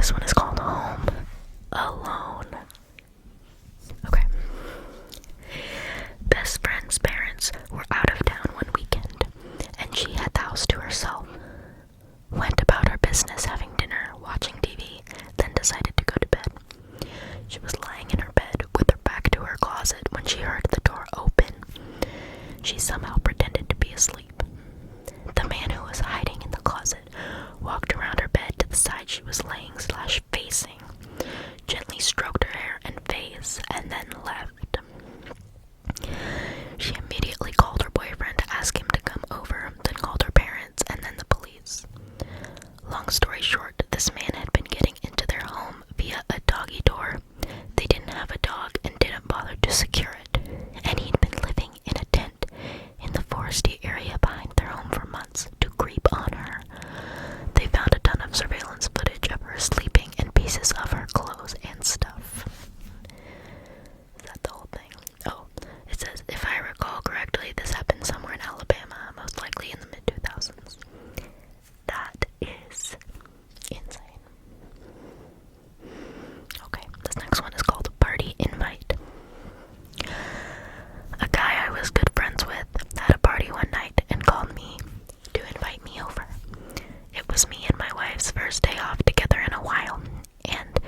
This one is called Home Alone. Okay. Best friend's parents were out of town one weekend, and she had the house to herself. Went about her business having dinner, watching TV, then decided to go to bed. She was lying in her bed with her back to her closet when she heard the door open. She somehow pretended to be asleep. The man who was hiding in the closet walked around her bed to the side she was laying/facing, gently stroked her hair and face, and then left. She immediately called her boyfriend to ask him to come over, then called her parents and then the police. Long story short, this man had been getting into their home via a doggy door. They didn't have a dog and didn't bother to secure it, and he'd been living in a tent in the foresty area behind their home for months to creep on her. They found a ton of surveillance footage of her sleeping and pieces of her clothes and stuff. Is that the whole thing? Oh, it says, if I recall correctly, this happened somewhere in Alabama, most likely in the mid-2000s. That is insane. Okay, this next one is called Party Invite. A guy I was good friends with had a party one night and called me to invite me over. It was me and my wife's first day off together in a while, and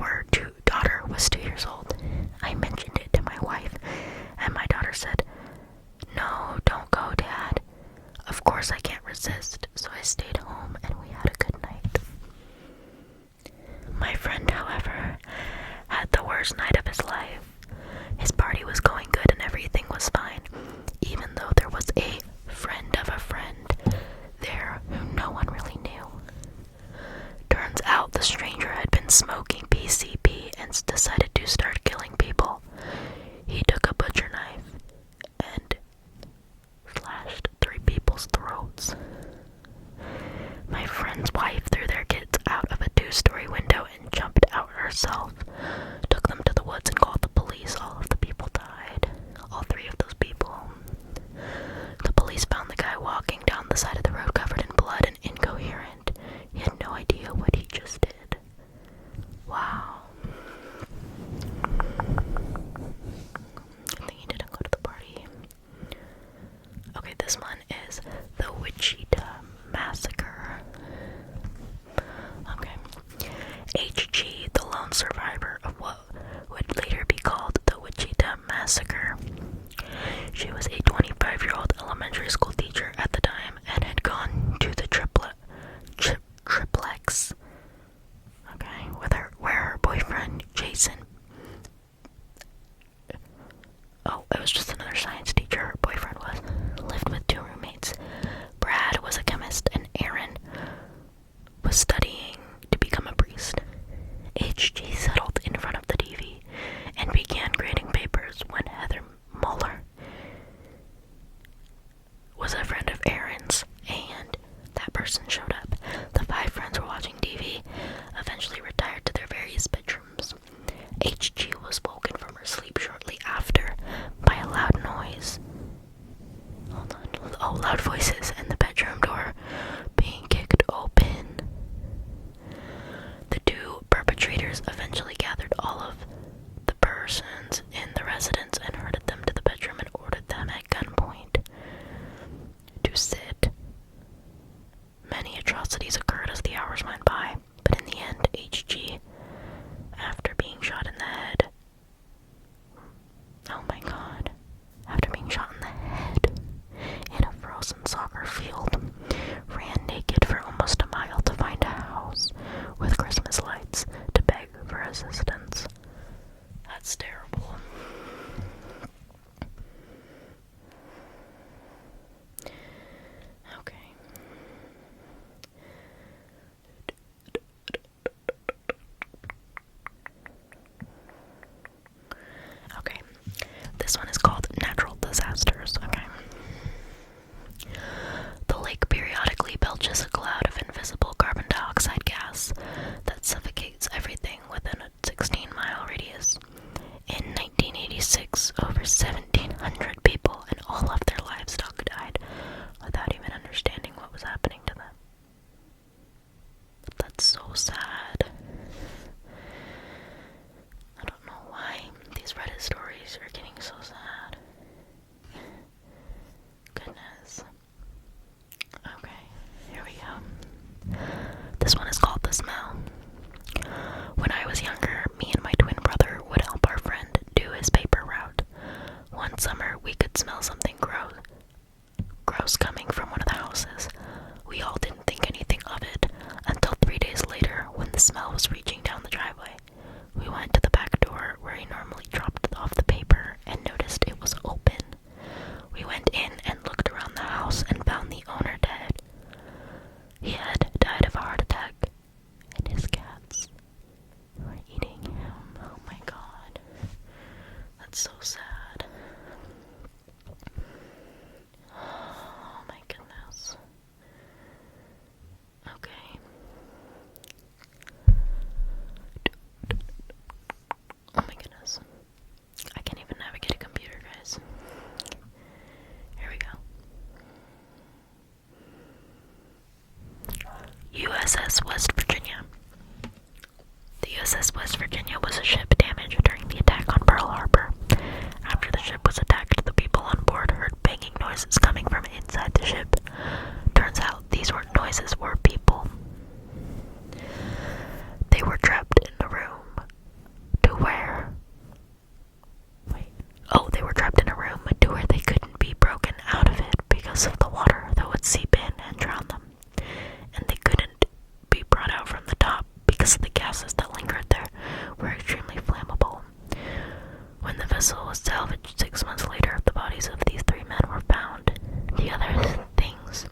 our daughter was 2 years old. I mentioned it to my wife, and my daughter said, "No, don't go, Dad." Of course I can't resist, so I stayed home and we had a good night. My friend, however, had the worst night of his life. His party was going good and everything was fine, even though there was a friend of a friend there who no one really knew. Turns out the stranger had been smoking PCP and decided to start killing people. He took a butcher knife and slashed 3 people's throats. My friend's wife threw their kids out of a 2-story window and jumped out herself, took them to the woods and called the police. All of the people died. All 3 of those people. The police found the guy walking down the side of the road covered in blood and incoherent. He had no idea what he just did. Wow. I think he didn't go to the party. Okay, this one is the Wichita Massacre. Okay. H.G., the lone survivor of what would later be called the Wichita Massacre. She was a 25-year-old elementary school teacher at the time and had gone to the triplex, okay, where her boyfriend, Jason, it was just another science teacher her boyfriend lived with 2 roommates. Brad was a chemist and Aaron was studying to become a priest. H.G. settled in front of the TV and began grading papers when Heather Muller was a friend of Aaron's, and that person showed up. The 5 friends were watching TV, eventually retired to their various bedrooms. H.G. was woken from her sleep shortly after by a loud noise. Loud voices and the bedroom door being kicked open. The 2 perpetrators eventually gathered all of the persons in the residence and herded them to the bedroom and ordered them at gunpoint to sit. Many atrocities occurred as the hours went by, but in the end, H.G., after being shot in the head, in a frozen soccer field, ran naked for almost a mile to find a house with Christmas lights to beg for assistance. That's terrible. Okay. USS West Virginia. The USS West Virginia was a ship damaged during the attack on Pearl Harbor. After the ship was attacked, the people on board heard banging noises coming from inside the ship. Turns out these noises were people. They were trapped in a room they were trapped in a room to where they couldn't be broken out of it because of the water that would seep in and drown them. And they couldn't be brought out from the top because the gases that lingered there were extremely flammable. When the vessel was salvaged 6 months later, the bodies of these 3 men were found. The other things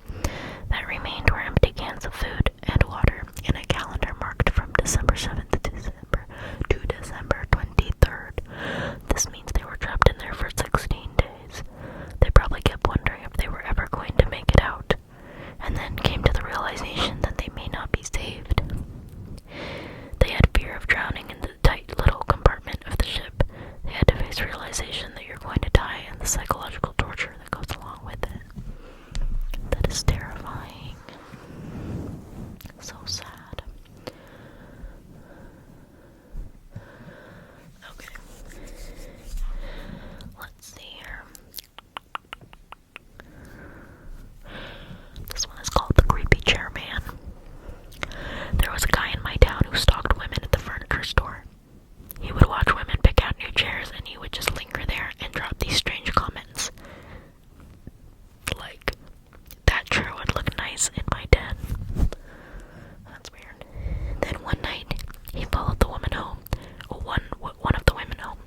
that remained were empty cans of food and water in a calendar marked from December 7th to December 23rd. This means they were trapped in there for 16 days. They probably kept wondering if they were ever going to make it out, and then came to the realization that they may not be saved. They had fear of drowning in the tight little compartment of the ship. They had to face realization that you're going to die and the psychological torture that goes along with it. That is terrifying. So sad. Okay. Let's see here. This one is called The Creepy Chair Man. There was a guy in my town who stalked women at the furniture store. He would watch women pick out new chairs and he would just linger there and drop these strange comments. Like, that chair would look nice in my den. That's weird. Then one night, he followed the woman home. One of the women home.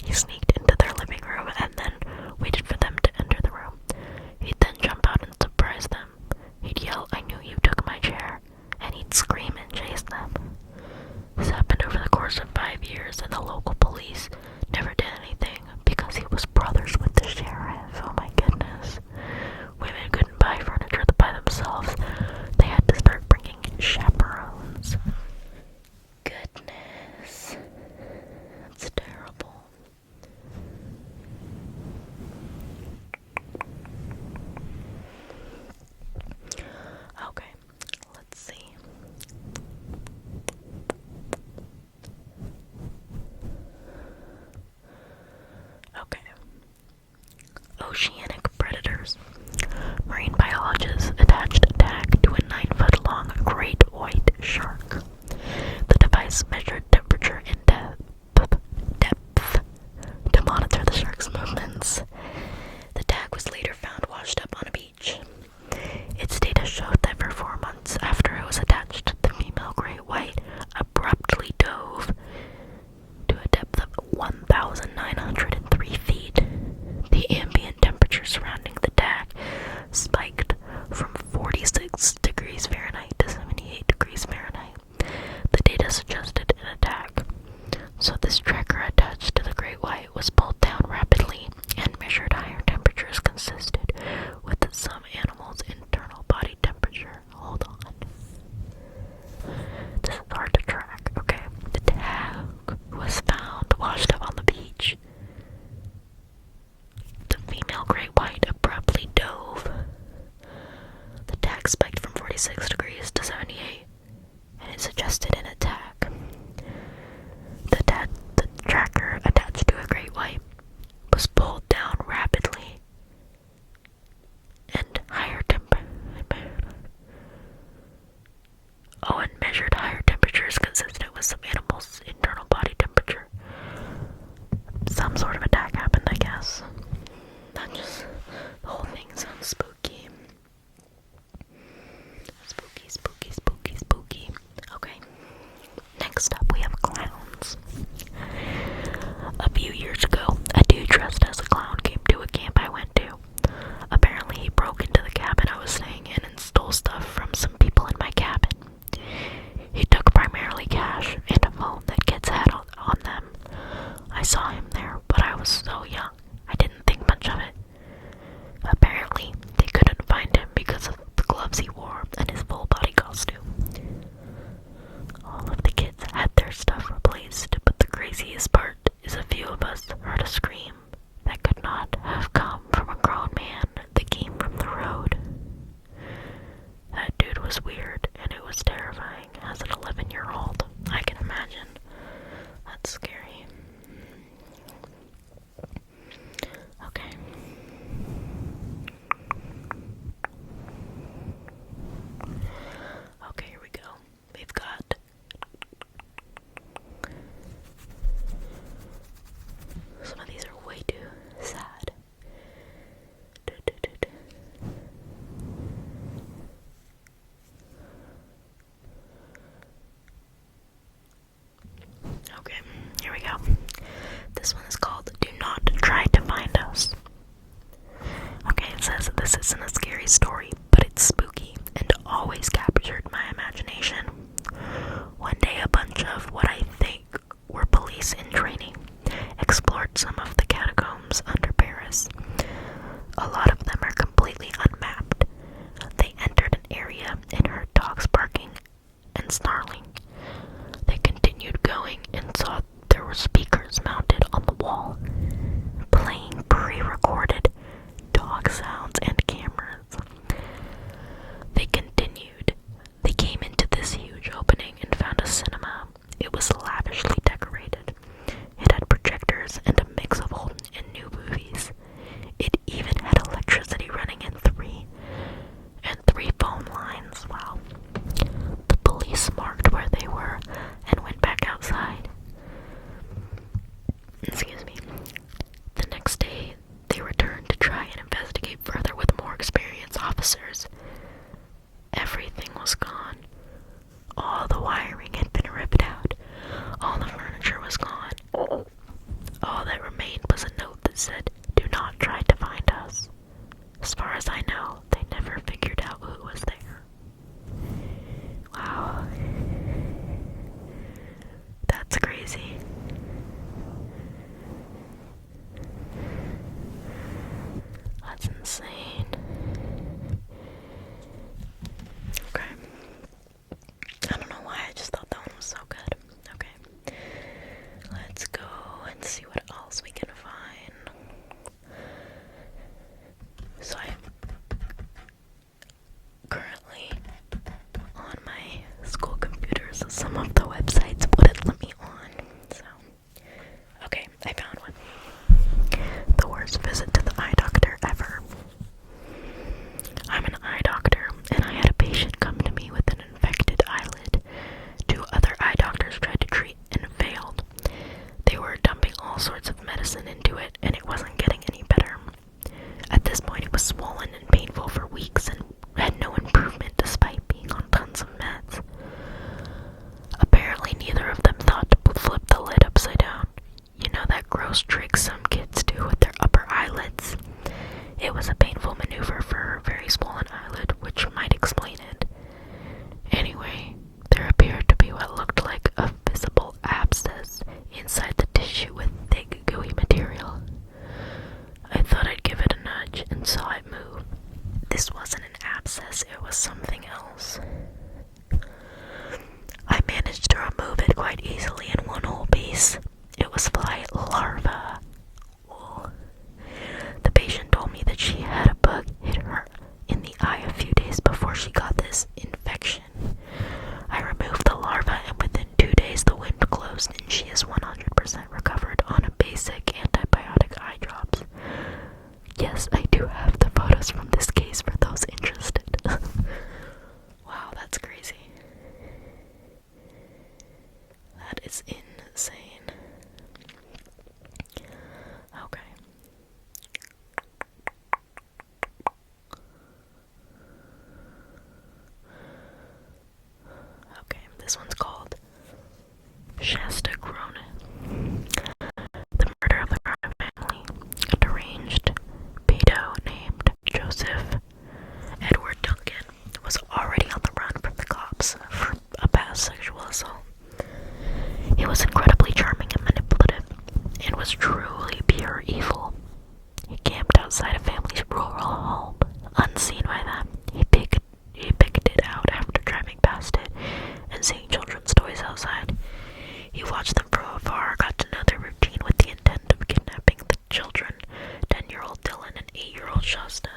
He sneaked into their living room and then waited for them to enter the room. He'd then jump out and surprise them. He'd yell, "I knew you took my chair," and he'd scream and chase them. This happened over the course of 5 years, and the local police never did anything because he was brothers with the sheriff. Oh my goodness. Women couldn't buy furniture by themselves. They had to start bringing in chaperones. Goodness. That's terrible. Okay, let's see. Okay. Oceanic predators. Marine biologists attached a tag to a 9-foot-long great white shark. The device measured temperature and depth to monitor the shark's movements. The tag was later found washed up on a beach. Its data showed that for 4 months after it was attached, the female great white abruptly dove to a depth of 1,903 feet. The ambient temperature surrounding the tag spiked from 46 degrees Fahrenheit to 78 degrees Fahrenheit. The data suggested an attack. So this tracker attached to the great white was pulled down rapidly and measured higher temperatures consistent with some animals' internal body temperature. Hold on. This is hard to track. Okay. The tag was found washed up on the beach. The female great white abruptly dove. The tag spiked from 46 degrees to 78, and it suggested an attack. The tracker attached to a great white was pulled down rapidly, and measured higher temperatures consistent with some animals' internal body temperature. Some sort of attack happened, I guess. The whole thing sounds spooky. Spooky. was gone. All the wiring had been ripped out. All the furniture was gone. All that remained was a note that said, "Do not try to find us." As far as I know, they never figured out who was there. Wow. That's crazy. That's insane. Okay. I don't know why, I just thought that one was so good. Okay. Let's go and see what else we can find. So I'm currently on my school computer, so some of the websites wouldn't let me on. So, okay, I found one. The worst visit to the eye doctor ever. I'm an eye doctor, and I had a patient come to me with an infected eyelid. 2 other eye doctors tried to treat and failed. They were dumping all sorts of medicine into it, and it wasn't getting any better. At this point, it was swollen and painful for weeks and had no improvement despite being on tons of meds. Apparently, neither of them thought to flip the lid upside down. You know that gross trick some kids do with their upper eyelids? It was a painful maneuver for her very swollen eyelid, which might explain it. Anyway, there appeared to be what looked like a visible abscess inside the tissue with thick, gooey material. I thought I'd give it a nudge and saw it move. This wasn't an abscess, it was something else. I managed to remove it quite easily in one whole piece. It was fly larva. The patient told me that she had a bug hit her in the eye a few days before she got this infection. I removed the larva, and within 2 days the wound closed and she is 100% recovered on a basic antibiotic eye drops. Yes, I do have the photos from this case for those interested. Wow, that's crazy. That is insane. Okay. Okay, this one's called Shasta Cronin. The murder of the Cronin family. A deranged pedo named Joseph Edward Duncan was already on the run from the cops for a past sexual assault. He was incredibly charming and manipulative, and was truly pure evil. He camped outside a family's rural home, unseen by them. He picked it out after driving past it and seeing children's toys outside. He watched them from afar, got to know their routine with the intent of kidnapping the children, 10-year-old Dylan and 8-year-old Shasta.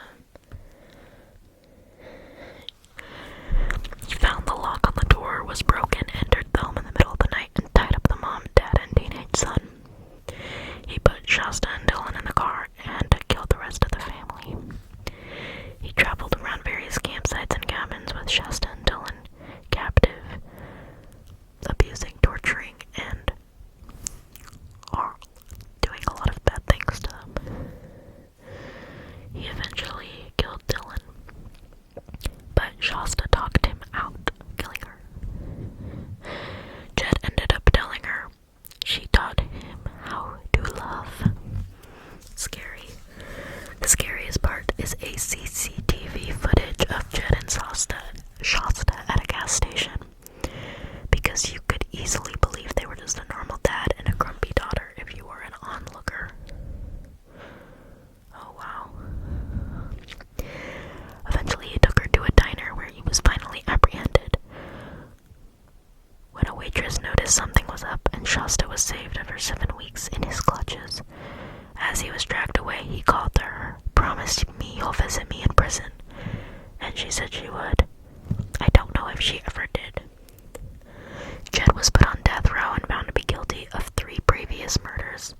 He found the lock on the door was broken, entered the home in the middle of the night, and tied up the mom, dad, and teenage son. He put Shasta and Dylan in the car and killed the rest of the family. He traveled around various campsites and cabins with Shasta and Dylan captive, abusing, torturing, and doing a lot of bad things to them. He eventually killed Dylan, but Shasta talked him out, killing her. Jed ended up telling her she taught him how to love. Scary. The scariest part is a CCTV footage of Jed and Shasta at a gas station, because you could easily believe they were just a normal dad and a grumpy daughter if you were an onlooker. Oh wow. Eventually he took her to a diner where he was finally apprehended. When a waitress noticed something was up and Shasta was saved after 7 weeks in his clutches. As he was dragged away, he called to her, promised me you'll visit me in prison, and she said she would. I don't know if she ever did. Jed was put on death row and found to be guilty of 3 previous murders.